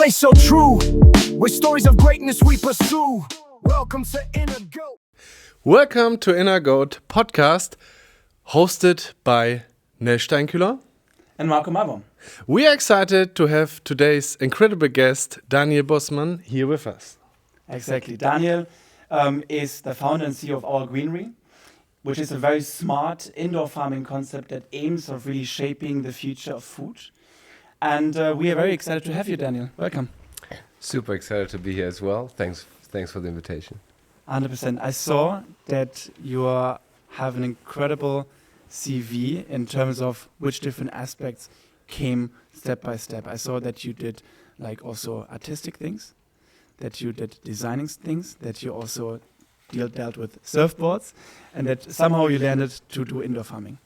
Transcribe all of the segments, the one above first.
place so true, with stories of greatness we pursue. Welcome to Inner Goat. Welcome to Inner Goat podcast, hosted by Steinkühler and Maiworm. We are excited to have today's incredible guest, Daniel Bosmann, here with us. Exactly. Daniel is the founder and CEO of our Greenery, which is a very smart indoor farming concept that aims of really shaping the future of food. And we are very excited to have you, Daniel. Welcome. Super excited to be here as well. Thanks for the invitation. 100%. I saw that you have an incredible CV in terms of which different aspects came step by step. I saw that you did like also artistic things, that you did designing things, that you also dealt with surfboards, and that somehow you landed to do indoor farming.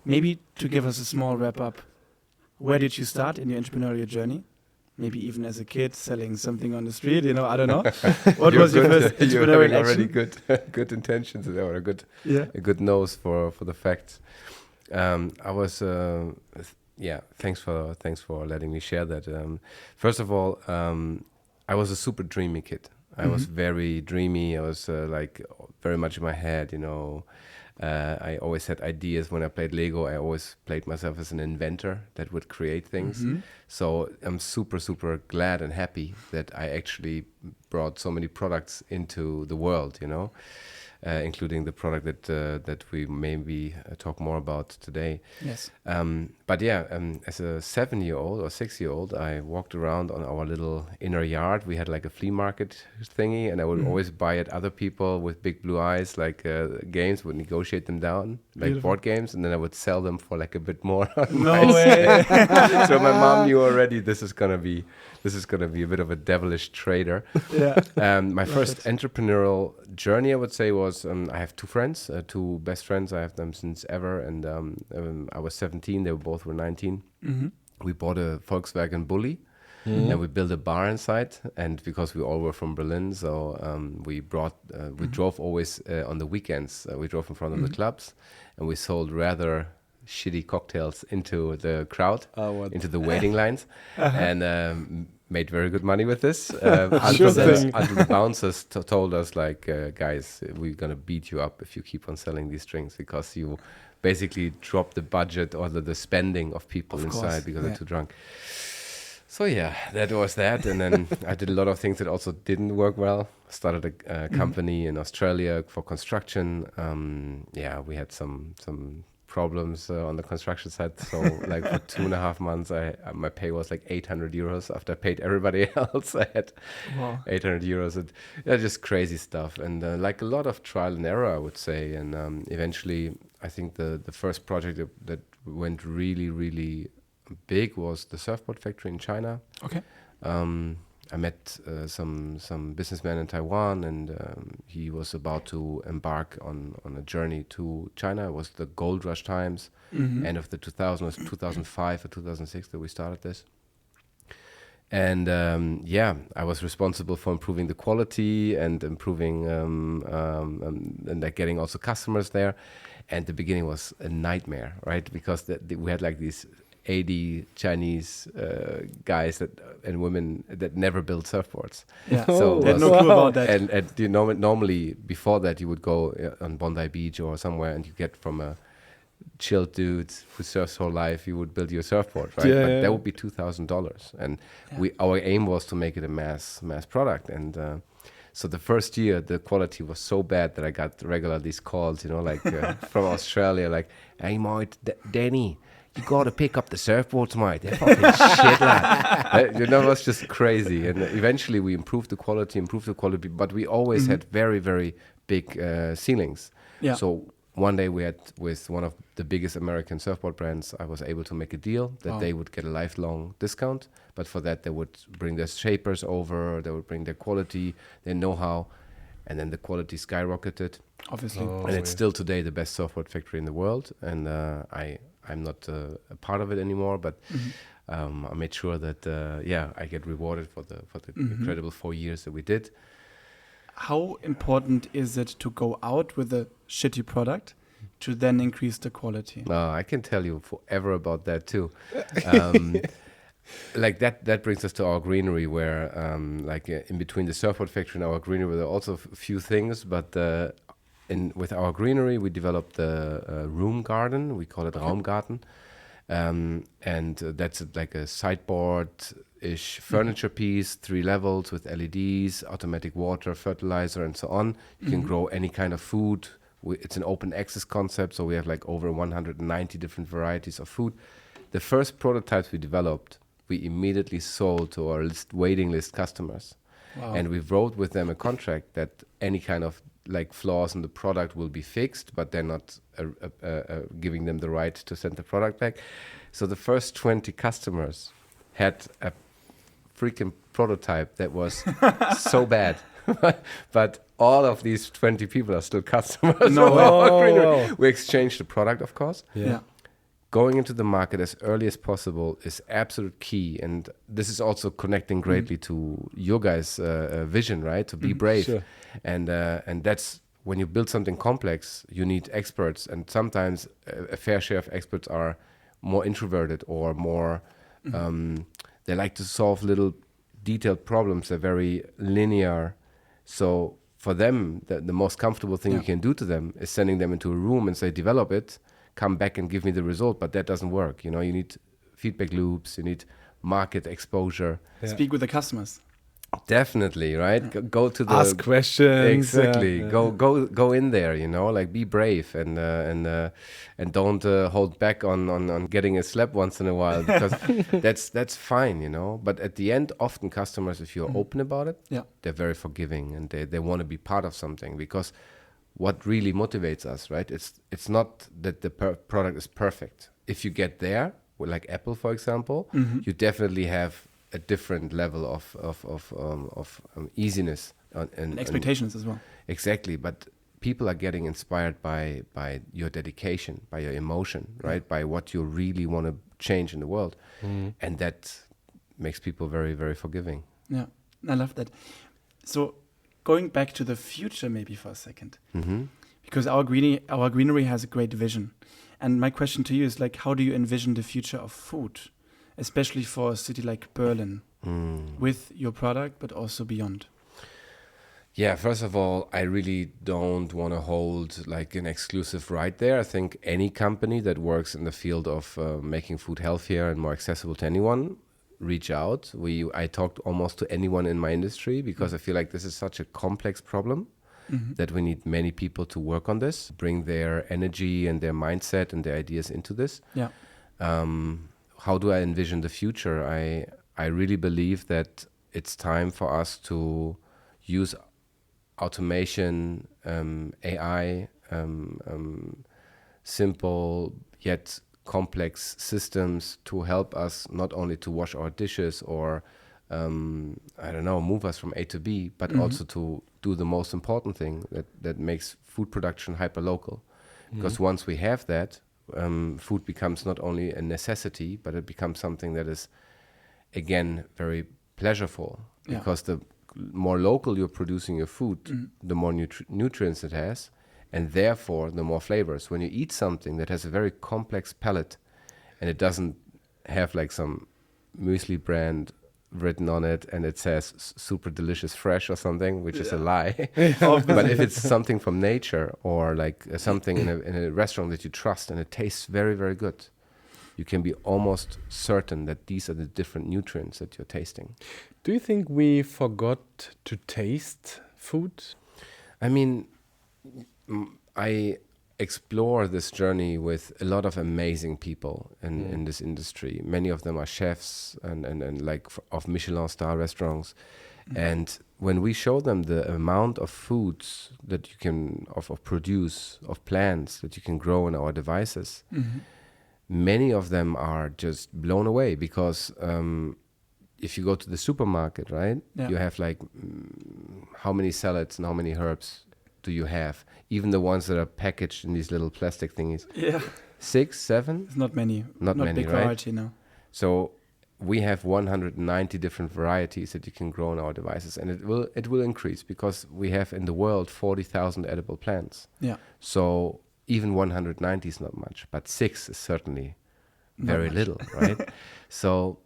Maybe to give us a small wrap up, where did you start in your entrepreneurial journey? Maybe even as a kid selling something on the street, I don't know. What was your first entrepreneurial action? Already good intentions or a good nose for the facts. I was thanks for letting me share that. First of all, I was a super dreamy kid. I was very dreamy. I was very much in my head, I always had ideas when I played Lego. I always played myself as an inventor that would create things. So I'm super, super glad and happy that I actually brought so many products into the world, including the product that we maybe talk more about today. Yes. As a 7-year-old or 6-year-old, I walked around on our little inner yard. We had like a flea market thingy, and I would always buy at other people with big blue eyes, like games, would negotiate them down, like board games, and then I would sell them for like a bit more. No way. So my mom knew already this is gonna be a bit of a devilish trader. Yeah. My first entrepreneurial journey, I would say, was I have two best friends. I have them since ever, and I was 17. They both were 19. We bought a Volkswagen Bulli, and we built a bar inside. And because we all were from Berlin, so we drove always on the weekends. We drove in front of the clubs, and we sold rather shitty cocktails into the crowd, into the waiting lines, and made very good money with this until the bouncers told us, like, guys, we're going to beat you up if you keep on selling these drinks, because you basically drop the budget or the spending of people inside because they're too drunk. So that was that. And then I did a lot of things that also didn't work well. Started a company in Australia for construction. We had some problems on the construction side. So like for 2.5 months, my pay was like 800 euros after I paid everybody else. I had 800 euros. And, just crazy stuff. And like a lot of trial and error, I would say. And eventually, I think the first project that went really, really big was the surfboard factory in China. Okay. I met some businessman in Taiwan, and he was about to embark on a journey to China. It was the gold rush times, end of the 2000s, was 2005 or 2006 that we started this. And I was responsible for improving the quality and improving and like getting also customers there. And the beginning was a nightmare, right? Because we had like these 80 Chinese guys and women that never built surfboards. Yeah, so they had no clue about that. And normally before that you would go on Bondi Beach or somewhere, and you get from a chilled dude who surfs whole life, you would build your surfboard, right? But that would be $2,000, and our aim was to make it a mass product. And so the first year the quality was so bad that I got regular these calls, from Australia, like, "Hey mate, Danny, you got to pick up the surfboards, mate. They're fucking shit, lad." It was just crazy. And eventually we improved the quality, but we always had very, very big ceilings. Yeah. So one day we had, with one of the biggest American surfboard brands, I was able to make a deal that they would get a lifelong discount. But for that, they would bring their shapers over, they would bring their quality, their know-how, and then the quality skyrocketed. Obviously. And it's still today the best surfboard factory in the world. And I'm not a part of it anymore, but I made sure that I get rewarded for the incredible 4 years that we did. How important is it to go out with a shitty product to then increase the quality? I can tell you forever about that too. like that brings us to our greenery, where in between the surfboard factory and our greenery, there are also a few things. But with our greenery, we developed the room garden. We call it Raumgarten, and that's like a sideboard-ish furniture piece, 3 levels with LEDs, automatic water, fertilizer, and so on. You can grow any kind of food. It's an open access concept, so we have like over 190 different varieties of food. The first prototypes we developed, we immediately sold to our waiting list customers. Wow. And we wrote with them a contract that any kind of like flaws in the product will be fixed, but they're not giving them the right to send the product back. So the first 20 customers had a freaking prototype that was so bad. But all of these 20 people are still customers. No way. of our Oh, greenery. wow. We exchanged the product, of course. Yeah. Going into the market as early as possible is absolute key, and this is also connecting greatly to your guys' vision, right? To be brave, Sure. and that's when you build something complex, you need experts, and sometimes a fair share of experts are more introverted or more they like to solve little detailed problems. They're very linear, so for them, the most comfortable thing you can do to them is sending them into a room and say, develop it, come back and give me the result. But that doesn't work. You know, you need feedback loops, you need market exposure. Yeah. Speak with the customers. Definitely, right? Go to the Ask questions. Exactly. Yeah. Go in there. You know, like be brave and don't hold back on getting a slap once in a while, because that's fine. You know, but at the end, often customers, if you're open about it, they're very forgiving and they want to be part of something, because what really motivates us, right? It's not that the product is perfect. If you get there, like Apple, for example, you definitely have a different level of easiness And expectations as well. Exactly, but people are getting inspired by your dedication, by your emotion, right? By what you really want to change in the world, and that makes people very, very forgiving. Yeah, I love that. So going back to the future maybe for a second, because our greenery has a great vision. And my question to you is, like, how do you envision the future of food, especially for a city like Berlin, with your product, but also beyond? Yeah, first of all, I really don't want to hold like an exclusive right there. I think any company that works in the field of making food healthier and more accessible to anyone, reach out. I talked almost to anyone in my industry, because I feel like this is such a complex problem that we need many people to work on this, bring their energy and their mindset and their ideas into this. Yeah. How do I envision the future? I really believe that it's time for us to use automation, AI, simple yet complex systems to help us not only to wash our dishes or move us from A to B, but also to do the most important thing that makes food production hyper local. Because once we have that, food becomes not only a necessity, but it becomes something that is, again, very pleasurable. Yeah. Because the more local you're producing your food, the more nutrients it has, and therefore the more flavors. When you eat something that has a very complex palate, and it doesn't have like some muesli brand written on it and it says super delicious fresh or something, which is a lie. But if it's something from nature, or like something in a restaurant that you trust and it tastes very, very good, you can be almost certain that these are the different nutrients that you're tasting. Do you think we forgot to taste food? I mean, I explore this journey with a lot of amazing people in this industry. Many of them are chefs and like of Michelin star restaurants. And when we show them the amount of foods that you can of produce, of plants that you can grow in our devices, many of them are just blown away, because if you go to the supermarket, right, you have like how many salads and how many herbs do you have? Even the ones that are packaged in these little plastic thingies. Yeah. 6, 7? It's not many. Not many, big right? variety, no. So we have 190 different varieties that you can grow in our devices, and it will increase, because we have in the world 40,000 edible plants. Yeah. So even 190 is not much, but 6 is certainly very little, right? So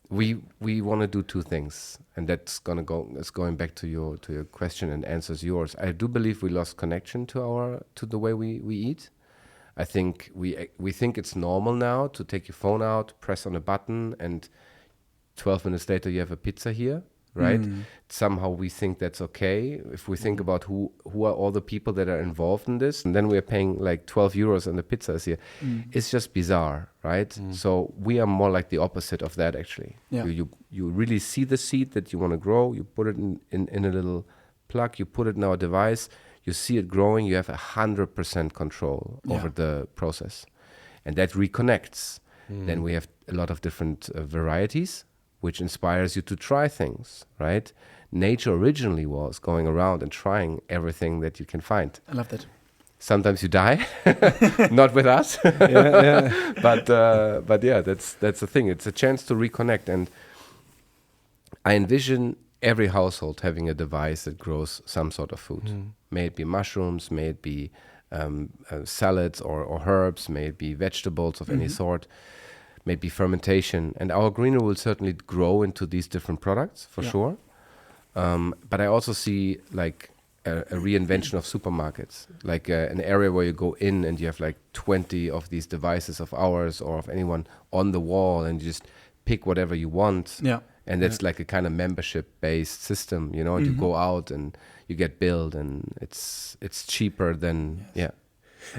we want to do two things, and that's going back to your question and answers yours. I do believe we lost connection to the way we eat. I think we think it's normal now to take your phone out, press on a button, and 12 minutes later you have a pizza here, right? Somehow we think that's okay. If we think about who are all the people that are involved in this, and then we're paying like 12 euros and the pizza is here, it's just bizarre, right? So we are more like the opposite of that, actually. Yeah. You really see the seed that you want to grow, you put it in a little plug, you put it in our device, you see it growing, you have 100% control over the process. And that reconnects. Then we have a lot of different varieties, which inspires you to try things, right? Nature originally was going around and trying everything that you can find. I love that. Sometimes you die, not with us. But yeah, that's the thing. It's a chance to reconnect. And I envision every household having a device that grows some sort of food. May it be mushrooms, may it be salads or herbs, may it be vegetables of any sort, may it be fermentation. And our greenery will certainly grow into these different products, for sure. But I also see like a reinvention of supermarkets, like an area where you go in and you have like 20 of these devices of ours or of anyone on the wall, and you just pick whatever you want. Yeah. And that's like a kind of membership-based system, you know. And you go out and you get billed, and it's cheaper than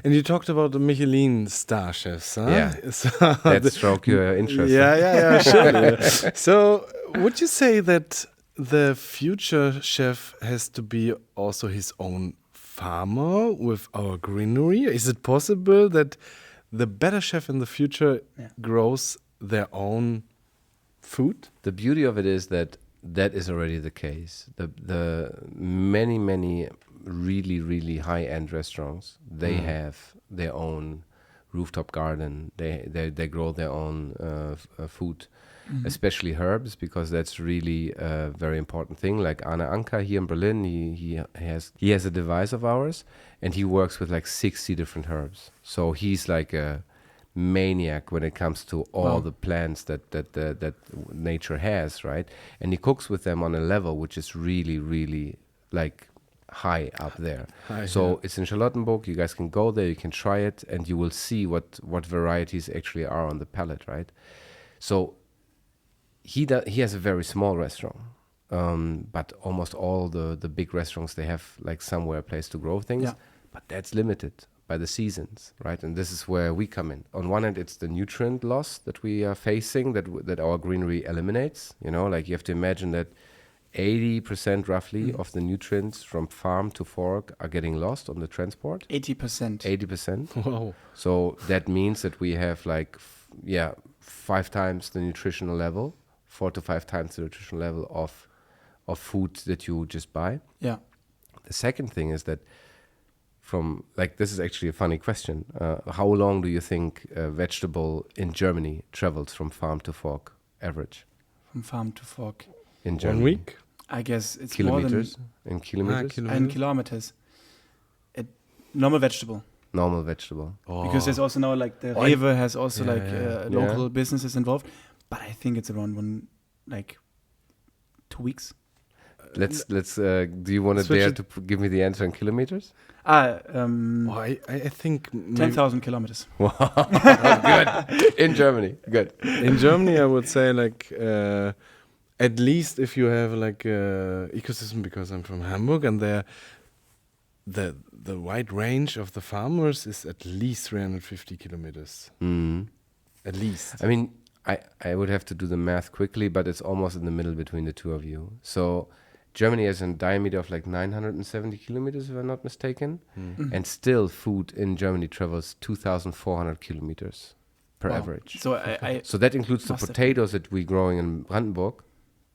And you talked about the Michelin star chefs, huh? Yeah. So That struck your interest. Yeah, sure. So would you say that the future chef has to be also his own farmer with our greenery? Is it possible that the better chef in the future grows their own food? The beauty of it is that is already the case. The many really high-end restaurants, they have their own rooftop garden. They grow their own food, especially herbs, because that's really a very important thing. Like Arne Anker here in Berlin, he has a device of ours, and he works with like 60 different herbs. So he's like a maniac when it comes to all the plants that nature has, right? And he cooks with them on a level which is really like high up there. It's in Charlottenburg. You guys can go there, you can try it, and you will see what varieties actually are on the palette, right? So he has a very small restaurant, but almost all the big restaurants, they have like somewhere a place to grow things, but that's limited by the seasons, right? And this is where we come in. On one hand, it's the nutrient loss that we are facing that our greenery eliminates. You know, like you have to imagine that 80% roughly of the nutrients from farm to fork are getting lost on the transport. 80%. 80%. Wow. So that means that we have like, 5 times the nutritional level, 4 to 5 times the nutritional level of food that you just buy. Yeah. The second thing is that this is actually a funny question. How long do you think a vegetable in Germany travels from farm to fork, average? From farm to fork. In Germany? 1 week? I guess it's Kilometers? more In kilometers? than kilometers. A normal vegetable. Normal vegetable. Because there's also now like the Rewe has also Yeah, local businesses involved. But I think it's around 2 weeks. Let's. Do you want to Switch dare it. to give me the answer in kilometers? I think 10,000 kilometers. Good. In Germany. Good. in Germany, I would say like at least if you have like ecosystem, because I'm from Hamburg, and the wide range of the farmers is at least 350 kilometers. At least. I mean, I would have to do the math quickly, but it's almost in the middle between the two of you. So Germany has a diameter of like 970 kilometers, if I'm not mistaken. And still food in Germany travels 2,400 kilometers per average. So So that includes the Must have potatoes that we're growing in Brandenburg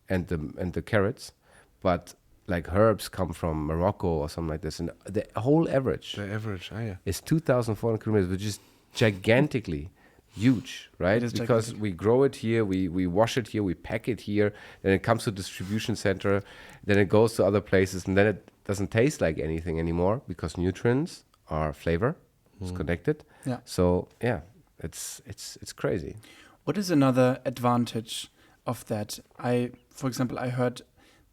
and the carrots. But like herbs come from Morocco or something like this. And the whole average The average, is 2,400 kilometers, which is gigantically huge, right? It is Because gigantic. we grow it here, we wash it here, we pack it here, then it comes to distribution center, then it goes to other places, and then it doesn't taste like anything anymore because nutrients are flavor, it's connected. Yeah. So yeah, it's crazy. What is another advantage of that. For example, I heard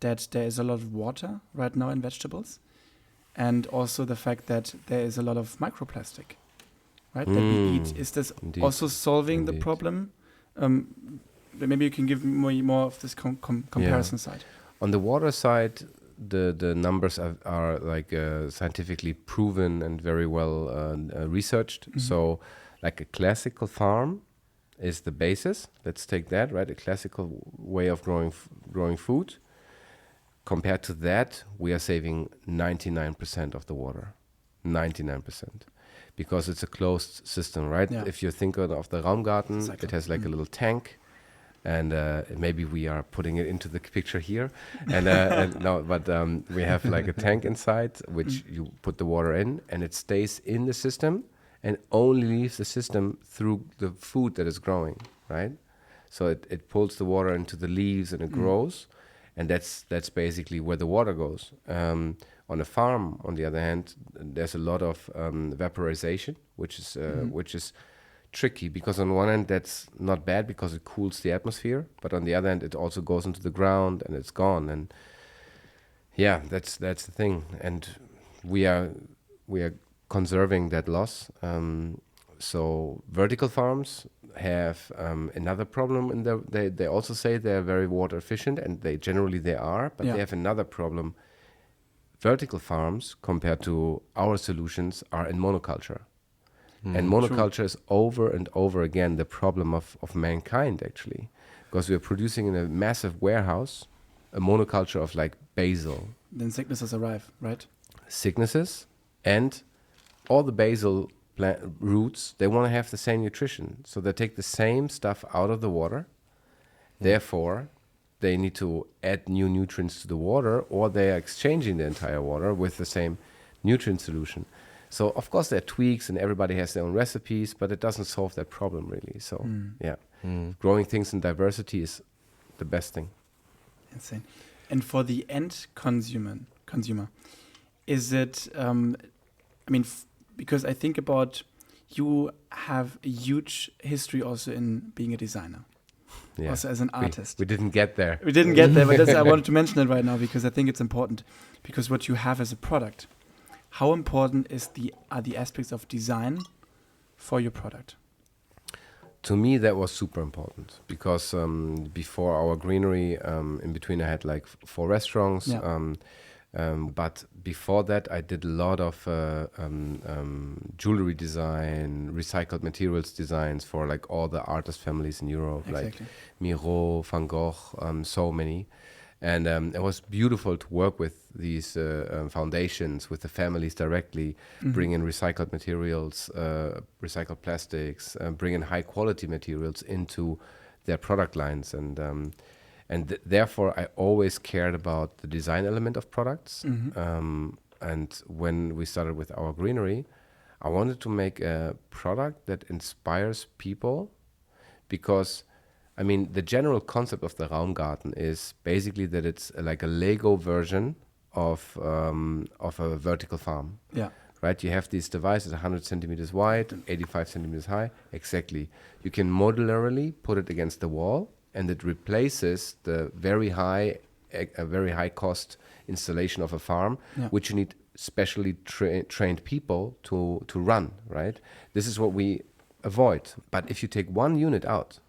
that there is a lot of water right now in vegetables, and also the fact that there is a lot of microplastic, right? That we eat. Is this Indeed. also solving the Indeed. problem? Maybe you can give me more of this comparison side. On the water side, the numbers are like scientifically proven and very well researched. So, like a classical farm is the basis. Let's take that, right? A classical way of growing food. Compared to that, we are saving 99% of the water. 99%. Because it's a closed system, right? Yeah. If you think of the Raumgarten, Exactly. it has like a little tank. And maybe we are putting it into the picture here. And no, but we have like a tank inside, which you put the water in, and it stays in the system and only leaves the system through the food that is growing, right? So it pulls the water into the leaves and it grows, and that's basically where the water goes. On a farm, on the other hand, there's a lot of vaporization, which is tricky, because on one end that's not bad because it cools the atmosphere, but on the other end it also goes into the ground and it's gone. And yeah, that's the thing. And we are conserving that loss. So vertical farms have another problem in they also say they're very water efficient, and they are, but they have another problem. Vertical farms, compared to our solutions, are in monoculture. And monoculture is over and over again the problem of mankind, actually, because we are producing in a massive warehouse a monoculture of like basil. Then sicknesses arrive, right? Sicknesses, and all the basil roots, they want to have the same nutrition. So they take the same stuff out of the water. Therefore, they need to add new nutrients to the water, or they are exchanging the entire water with the same nutrient solution. So, of course, there are tweaks and everybody has their own recipes, but it doesn't solve that problem, really. So, growing things in diversity is the best thing. Insane. And for the end consumer, is it, because I think about you have a huge history also in being a designer, also as an artist. We didn't get there. We didn't get there, but I wanted to mention it right now because I think it's important. Because what you have as a product, how important are the aspects of design for your product? To me, that was super important because before our Greenery, in between I had like 4 restaurants. But before that, I did a lot of jewelry design, recycled materials designs for like all the artist families in Europe, like Miro, Van Gogh, so many. And it was beautiful to work with these foundations, with the families directly, bring in recycled materials, recycled plastics, bring in high quality materials into their product lines. And therefore, I always cared about the design element of products. And when we started with our Greenery, I wanted to make a product that inspires people, because I mean, the general concept of the Raumgarten is basically that it's like a Lego version of a vertical farm. Yeah. Right? You have these devices 100 centimeters wide, 85 centimeters high. Exactly. You can modularly put it against the wall, and it replaces the very high cost installation of a farm, which you need specially trained people to run. Right? This is what we avoid. But if you take one unit out,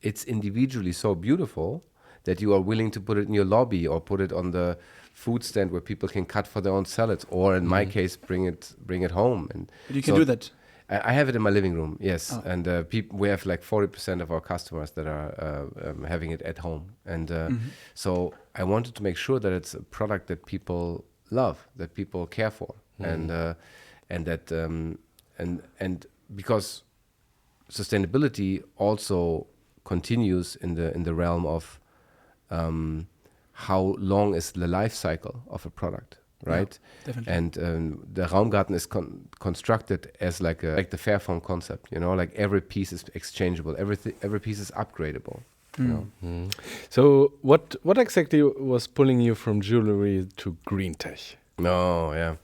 it's individually so beautiful that you are willing to put it in your lobby or put it on the food stand where people can cut for their own salads, or in my case, bring it home. And but you can do that. I have it in my living room, yes. Oh. And we have like 40% of our customers that are having it at home. And so I wanted to make sure that it's a product that people love, that people care for, and that and because sustainability also continues in the realm of how long is the life cycle of a product, right? Yeah, definitely. And the Raumgarten is constructed as like the Fairphone concept, you know, like every piece is exchangeable, every piece is upgradable. You know? So what exactly was pulling you from jewelry to green tech? No, yeah.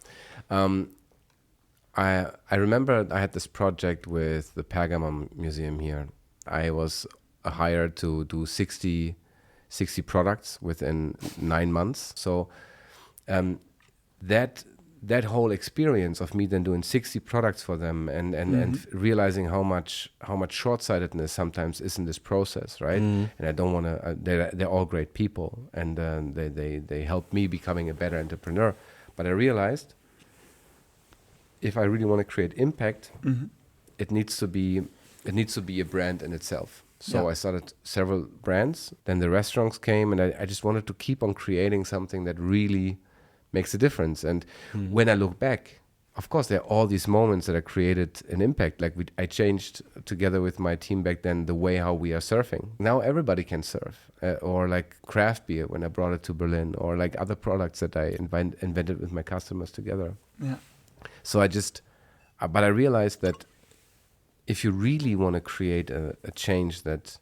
I remember I had this project with the Pergamon Museum here. I was hired to do 60 60 products within 9 months. So that whole experience of me then doing 60 products for them and realizing how much short-sightedness sometimes is in this process, right? And I don't want to. They're all great people, and they helped me becoming a better entrepreneur. But I realized if I really want to create impact, it needs to be a brand in itself. So I started several brands. Then the restaurants came, and I just wanted to keep on creating something that really makes a difference. And when I look back, of course, there are all these moments that I created an impact. Like I changed together with my team back then the way how we are surfing. Now everybody can surf, or like craft beer when I brought it to Berlin, or like other products that I invented with my customers together. Yeah. So but I realized that if you really want to create a change that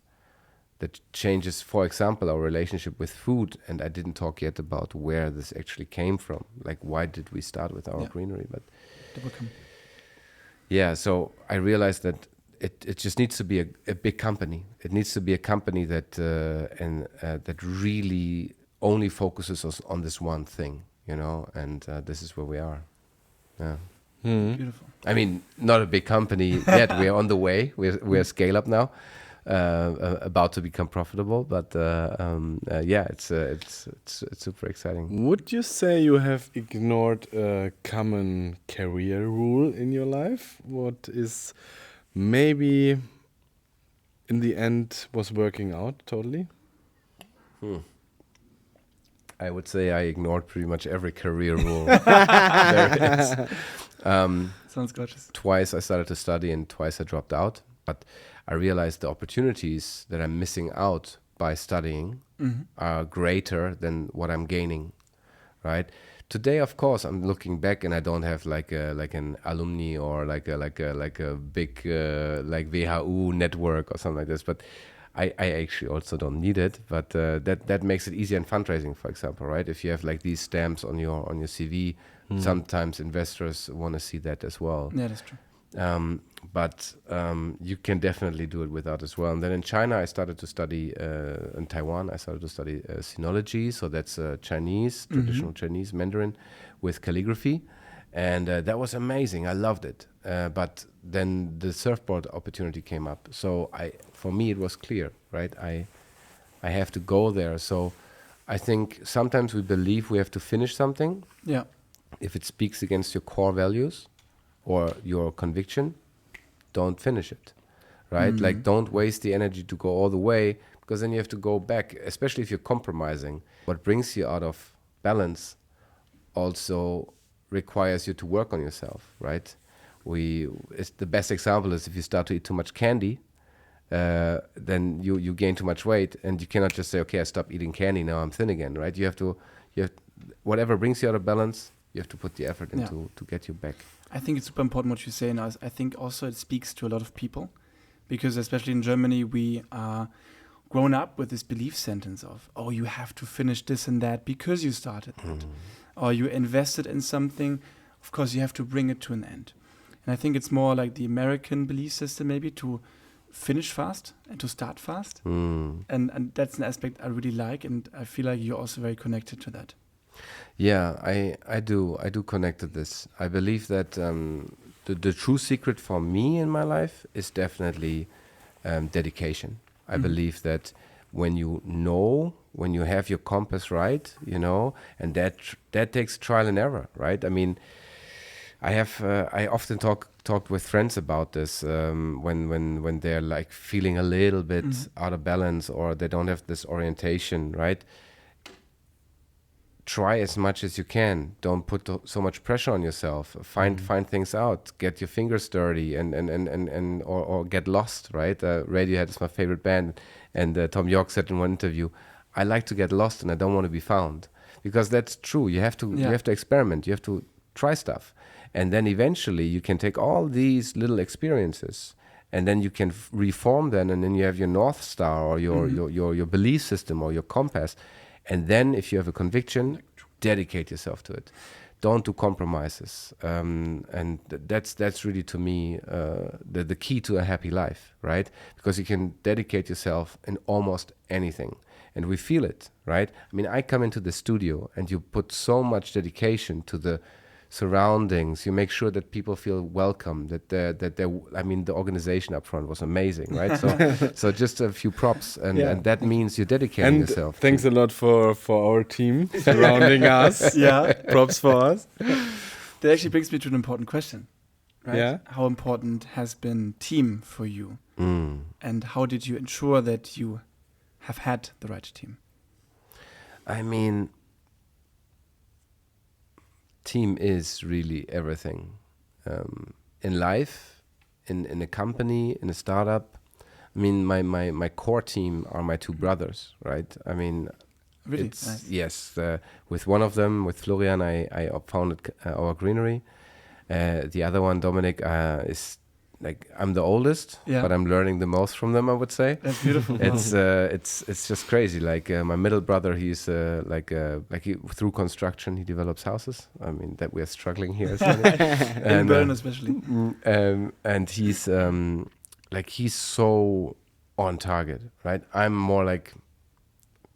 changes, for example, our relationship with food, and I didn't talk yet about where this actually came from, like why did we start with our greenery, but so I realized that it just needs to be a big company. It needs to be a company that that really only focuses on this one thing, and this is where we are. Yeah. Beautiful. I mean, not a big company yet. We're on the way. We're scale up now, about to become profitable. But it's super exciting. Would you say you have ignored a common career rule in your life? What is maybe in the end was working out totally? I would say I ignored pretty much every career rule there is. Sounds gorgeous. Twice I started to study and twice I dropped out. But I realized the opportunities that I'm missing out by studying are greater than what I'm gaining, right? Today, of course, I'm looking back and I don't have like an alumni or like a big like WHU network or something like this. But I actually also don't need it. But that makes it easier in fundraising, for example, right? If you have like these stamps on your CV, sometimes investors want to see that as well. Yeah, that's true. But you can definitely do it without as well. And then in China, I started to study, in Taiwan, I started to study sinology. So that's Chinese, traditional Chinese Mandarin with calligraphy. And that was amazing. I loved it. But then the surfboard opportunity came up. So for me, it was clear, right? I have to go there. So I think sometimes we believe we have to finish something. Yeah. If it speaks against your core values or your conviction, don't finish it, right? Like, don't waste the energy to go all the way, because then you have to go back, especially if you're compromising. What brings you out of balance also requires you to work on yourself, right? It's the best example is if you start to eat too much candy, then you gain too much weight, and you cannot just say, okay, I stopped eating candy, now I'm thin again, right? You have whatever brings you out of balance, you have to put the effort into to get you back. I think it's super important what you say now. I think also it speaks to a lot of people, because especially in Germany, we are grown up with this belief sentence of, oh, you have to finish this and that because you started that. Or you invested in something, of course you have to bring it to an end. And I think it's more like the American belief system maybe, to finish fast and to start fast. And that's an aspect I really like, and I feel like you're also very connected to that. Yeah, I do connect to this. I believe that the true secret for me in my life is definitely dedication. I believe that when you have your compass right, and that takes trial and error, right? I mean, I often talked with friends about this when they're like feeling a little bit out of balance, or they don't have this orientation, right? Try as much as you can. Don't put so much pressure on yourself. Find things out. Get your fingers dirty or get lost, right? Radiohead is my favorite band, and Tom York said in one interview, I like to get lost and I don't want to be found, because that's true. You have to experiment. You have to try stuff, and then eventually you can take all these little experiences, and then you can reform them, and then you have your North Star or your belief system or your compass. And then if you have a conviction, dedicate yourself to it. Don't do compromises. And that's really, to me, the key to a happy life, right? Because you can dedicate yourself in almost anything. and we feel it, right? I mean, I come into the studio and you put so much dedication to the surroundings. You make sure that people feel welcome, I mean, the organization up front was amazing, right? So just a few props, and that means you're dedicating And yourself. thanks a lot for our team surrounding us. Yeah. Props for us. That actually brings me to an important question, right? Yeah. How important has been team for you? Mm. And how did you ensure that you have had the right team? I mean, team is really everything in life, in a company, in a startup. I mean, my core team are my two brothers, right? I mean, Really? it's Nice. yes. With one of them, with Florian, I founded our Greenery. The other one, Dominic, is like I'm the oldest, Yeah. but I'm learning the most from them. I would say. That's beautiful. It's just crazy. Like my middle brother, he's through construction, he develops houses. I mean that we're struggling here, In Berlin especially. and he's he's so on target, right? I'm more like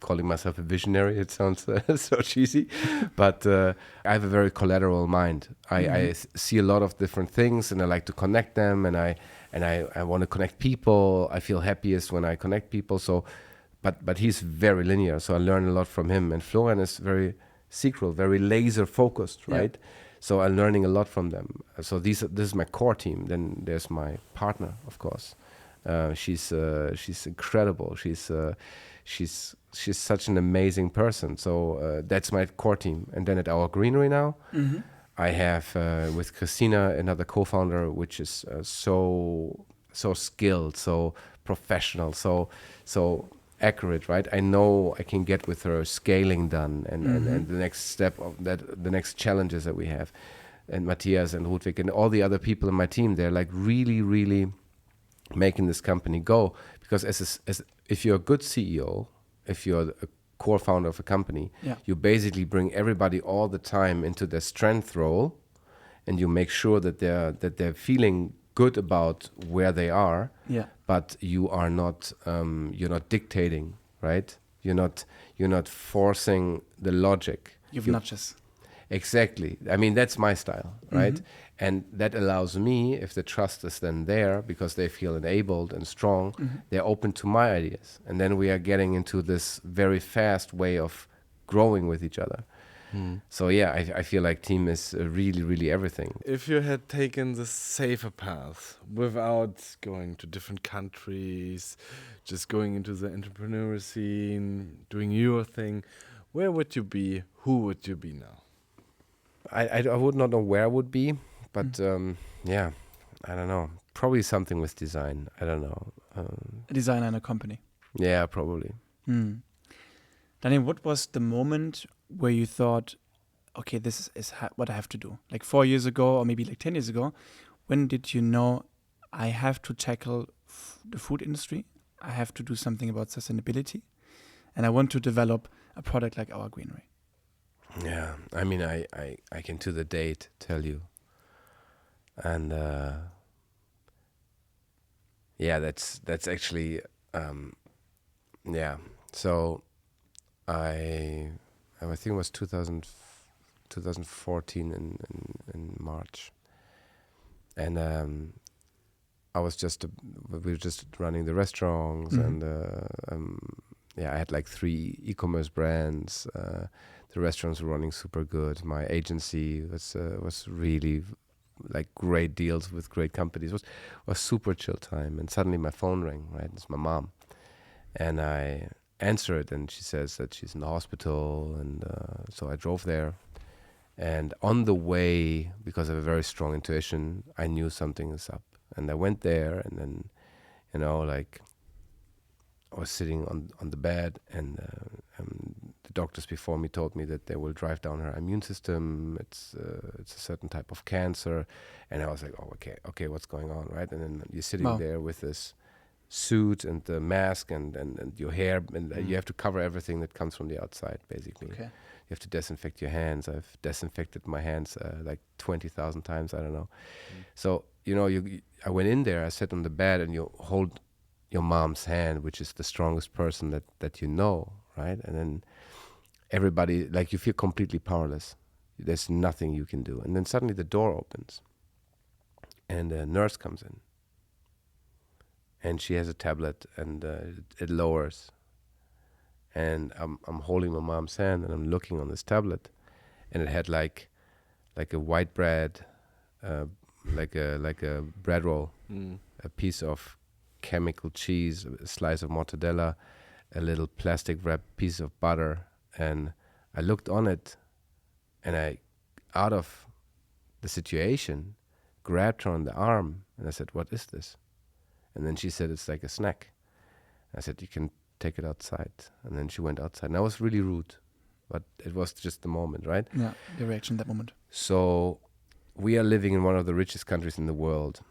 calling myself a visionary. It sounds so cheesy, but I have a very collateral mind. I see a lot of different things, and I like to connect them, and I want to connect people. I feel happiest when I connect people. So, but he's very linear, so I learn a lot from him. And Florian is very secret, very laser focused, right? So I'm learning a lot from them. So this is my core team. Then there's my partner, of course. She's incredible. She's such an amazing person. So that's my core team. And then at our Greenery now, I have with Christina another co-founder, which is so skilled, so professional, so accurate, right? I know I can get with her scaling done and the next step of that, the next challenges that we have. And Matthias and Ludwig and all the other people in my team, they're like really, really making this company go. Because as if you're a good CEO, if you're a core founder of a company, you basically bring everybody all the time into their strength role, and you make sure that they're feeling good about where they are. Yeah. But you are not you're not dictating, right? You're not forcing the logic. You've nudges. Exactly. I mean, that's my style, right? And that allows me, if the trust is then there, because they feel enabled and strong, they're open to my ideas. And then we are getting into this very fast way of growing with each other. So yeah, I feel like team is really, really everything. If you had taken the safer path without going to different countries, just going into the entrepreneurial scene, doing your thing, where would you be? Who would you be now? I would not know where I would be, but yeah, I don't know. Probably something with design. I don't know. A designer in a company. Yeah, probably. Daniel, what was the moment where you thought, okay, this is what I have to do? Like 4 years ago, or maybe like 10 years ago, when did you know I have to tackle the food industry? I have to do something about sustainability, and I want to develop a product like our Greenery. Yeah, I mean, I can to the date tell you, and yeah, that's actually yeah. So I think it was 2014 in March, and I was we were just running the restaurants, and yeah, I had like 3 e-commerce brands. The restaurants were running super good. My agency was really like great deals with great companies. It was super chill time. And suddenly my phone rang, right? It's my mom. And I answer it, and she says that she's in the hospital. And so I drove there. And on the way, because I have a very strong intuition, I knew something is up. And I went there, and then, you know, like I was sitting on the bed, and the doctors before me told me that they will drive down her immune system. It's a certain type of cancer, and I was like, oh, okay, what's going on, right? And then you're sitting there with this suit and the mask and your hair, and you have to cover everything that comes from the outside, basically. Okay. You have to disinfect your hands. I've disinfected my hands like 20,000 times. I don't know. So you know, I went in there. I sat on the bed, and you hold your mom's hand, which is the strongest person that you know, right? And then everybody, like, you feel completely powerless. There's nothing you can do. And then suddenly the door opens and a nurse comes in. And she has a tablet and it lowers. And I'm holding my mom's hand and I'm looking on this tablet. And it had like a white bread, like a bread roll, a piece of chemical cheese, a slice of mortadella, a little plastic wrapped piece of butter. And I looked on it and I, out of the situation, grabbed her on the arm and I said, "What is this?" And then she said, "It's like a snack." I said, "You can take it outside." And then she went outside. And I was really rude, but it was just the moment, right? Yeah, the reaction that moment. So we are living in one of the richest countries in the world.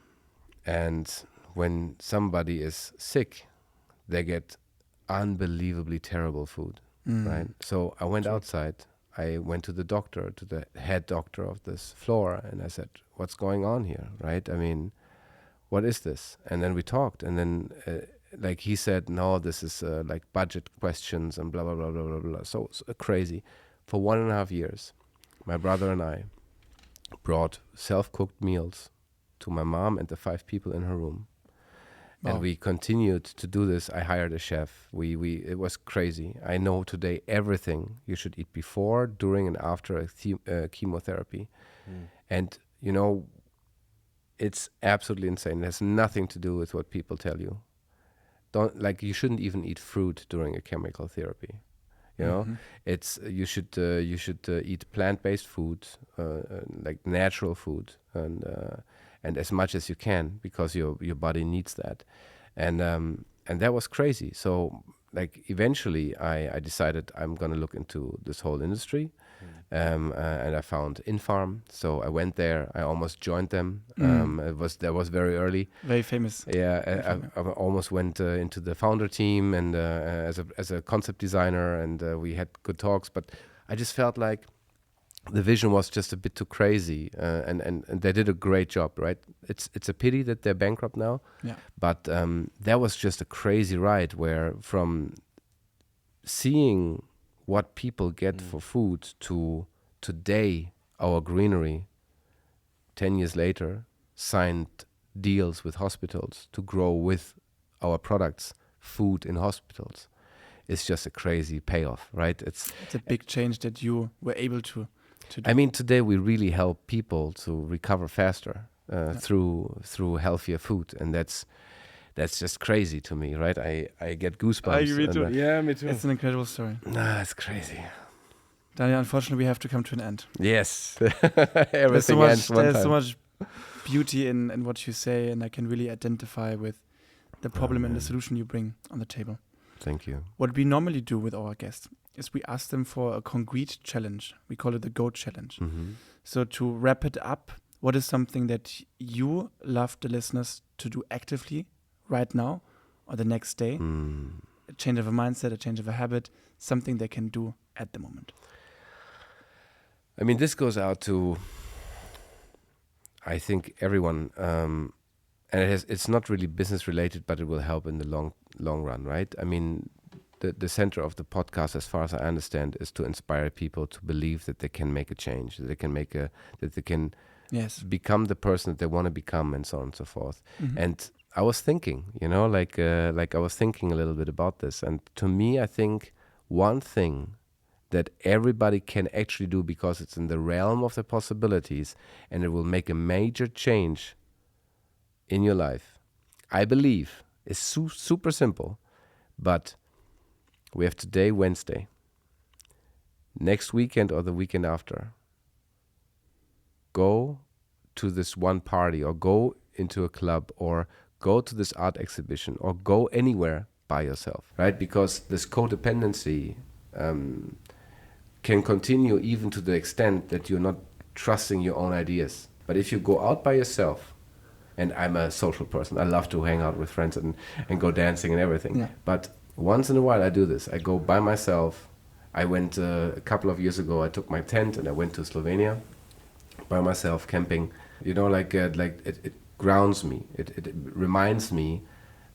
And when somebody is sick, they get unbelievably terrible food, right? So I went outside. I went to the doctor, to the head doctor of this floor, and I said, "What's going on here, right? I mean, what is this?" And then we talked, and then like he said, "No, this is like budget questions and blah, blah, blah, blah, blah, blah." So crazy. For 1.5 years, my brother and I brought self-cooked meals to my mom and the 5 people in her room. And we continued to do this. I hired a chef. It was crazy. I know today everything you should eat before, during, and after a chemotherapy. And, you know, it's absolutely insane. It has nothing to do with what people tell you. You shouldn't even eat fruit during a chemical therapy. You know, it's you should eat plant-based food, like natural food, and as much as you can, because your body needs that, and that was crazy. So like eventually I decided I'm gonna look into this whole industry, and I found InFarm. So I went there. I almost joined them. That was very early. Very famous. Yeah, I almost went into the founder team and as a concept designer, and we had good talks. But I just felt like the vision was just a bit too crazy, and they did a great job, right? It's a pity that they're bankrupt now. Yeah. But that was just a crazy ride, where from seeing what people get for food to today, our Greenery, 10 years later, signed deals with hospitals to grow with our products food in hospitals. It's just a crazy payoff, right? It's a big change that you were able to do. I mean, today we really help people to recover faster through healthier food, and that's just crazy to me, right? I get goosebumps. Me too. Yeah, me too. It's an incredible story. It's crazy. Daniel, unfortunately, we have to come to an end. Yes. Everything ends one time. There's so much beauty in what you say, and I can really identify with the problem and the solution you bring on the table. Thank you. What we normally do with our guests is we ask them for a concrete challenge. We call it the GO challenge. So to wrap it up, what is something that you love the listeners to do actively right now or the next day? A change of a mindset, a change of a habit, something they can do at the moment. I mean, this goes out to, I think, everyone, and it's not really business related, but it will help in the long run, right? I mean, the center of the podcast, as far as I understand, is to inspire people to believe that they can make a change, that they can become the person that they want to become, and so on and so forth. And I was thinking, like I was thinking a little bit about this, and to me, I think one thing that everybody can actually do, because it's in the realm of the possibilities and it will make a major change in your life, I believe is super simple. But we have today, Wednesday, next weekend or the weekend after, go to this one party, or go into a club, or go to this art exhibition, or go anywhere by yourself, right? Because this codependency can continue even to the extent that you're not trusting your own ideas. But if you go out by yourself, and I'm a social person, I love to hang out with friends and go dancing and everything. Yeah. But once in a while I do this. I go by myself. I went a couple of years ago, I took my tent and I went to Slovenia by myself, camping. It grounds me. It reminds me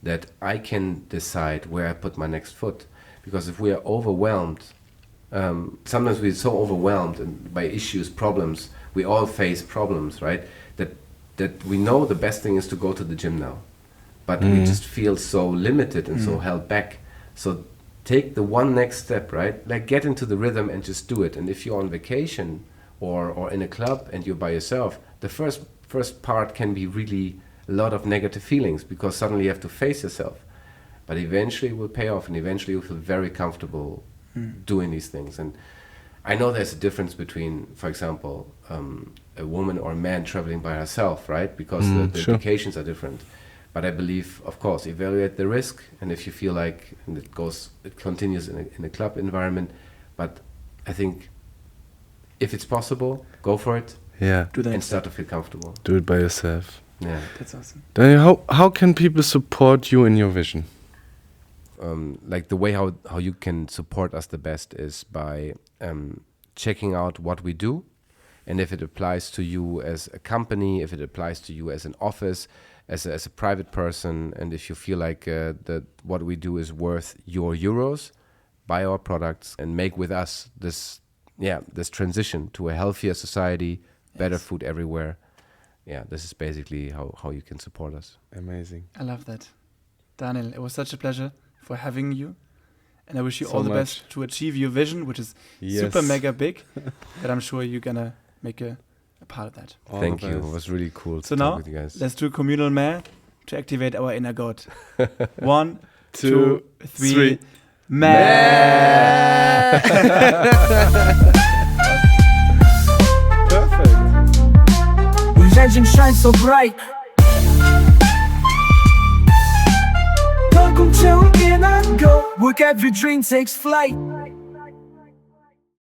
that I can decide where I put my next foot. Because if we are overwhelmed, sometimes we're so overwhelmed by issues, problems. We all face problems, right? That we know the best thing is to go to the gym now, but we just feel so limited and so held back. So take the one next step, right? Like get into the rhythm and just do it. And if you're on vacation or in a club and you're by yourself, the first part can be really a lot of negative feelings because suddenly you have to face yourself. But eventually it will pay off, and eventually you feel very comfortable doing these things. And I know there's a difference between, for example, a woman or a man traveling by herself, right? Because the sure. implications are different. But I believe, of course, evaluate the risk, and if you feel like it continues in a club environment. But I think if it's possible, go for it. Yeah. Do that. And start to feel comfortable. Do it by yourself. Yeah. That's awesome. Daniel, how can people support you in your vision? Like the way how you can support us the best is by checking out what we do, and if it applies to you as a company, if it applies to you as an office, as a private person, and if you feel like that what we do is worth your euros, buy our products and make with us this transition to a healthier society, better food everywhere. Yeah, this is basically how you can support us. Amazing. I love that. Daniel, it was such a pleasure for having you. And I wish you So all the much. best to achieve your vision, which is Yes. super mega big. But I'm sure you're going to make a part of that. All Thank the you. It best. was really cool So to now, talk with you guys. let's do communal meh to activate our inner god. 1, 2, 2, 3. 3. Meh! Perfect. Legend shines so bright. Welcome to In and Go, where every dream takes flight.